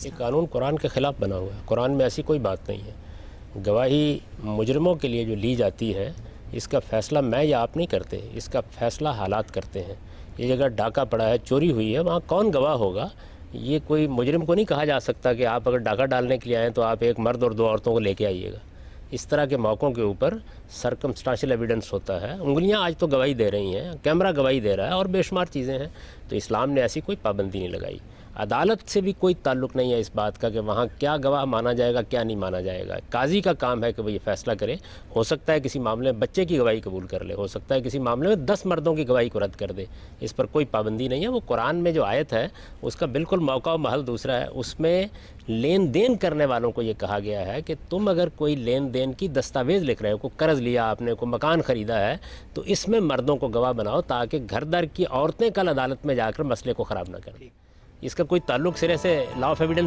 یہ قانون قرآن کے خلاف بنا ہوا ہے. قرآن میں ایسی کوئی بات نہیں ہے. گواہی مجرموں کے لیے جو لی جاتی ہے اس کا فیصلہ میں یا آپ نہیں کرتے, اس کا فیصلہ حالات کرتے ہیں. یہ جگہ ڈاکہ پڑا ہے, چوری ہوئی ہے, وہاں کون گواہ ہوگا؟ یہ کوئی مجرم کو نہیں کہا جا سکتا کہ آپ اگر ڈاکہ ڈالنے کے لیے آئیں تو آپ ایک مرد اور 2 عورتوں کو لے کے آئیے گا. اس طرح کے موقعوں کے اوپر سرکمسٹانشل ایویڈنس ہوتا ہے. انگلیاں آج تو گواہی دے رہی ہیں, کیمرہ گواہی دے رہا ہے, اور بے شمار چیزیں ہیں. تو اسلام نے ایسی کوئی پابندی نہیں لگائی. عدالت سے بھی کوئی تعلق نہیں ہے اس بات کا کہ وہاں کیا گواہ مانا جائے گا کیا نہیں مانا جائے گا. قاضی کا کام ہے کہ وہ یہ فیصلہ کرے. ہو سکتا ہے کسی معاملے میں بچے کی گواہی قبول کر لے, ہو سکتا ہے کسی معاملے میں 10 مردوں کی گواہی کو رد کر دے. اس پر کوئی پابندی نہیں ہے. وہ قرآن میں جو آیت ہے اس کا بالکل موقع و محل دوسرا ہے. اس میں لین دین کرنے والوں کو یہ کہا گیا ہے کہ تم اگر کوئی لین دین کی دستاویز لکھ رہے ہو, کوئی قرض لیا آپ نے, کوئی مکان خریدا ہے, تو اس میں مردوں کو گواہ بناؤ تاکہ گھر در کی عورتیں کل عدالت میں جا کر مسئلے کو خراب نہ کریں. اس کا کوئی تعلق سرے سے لا آف ایویڈنس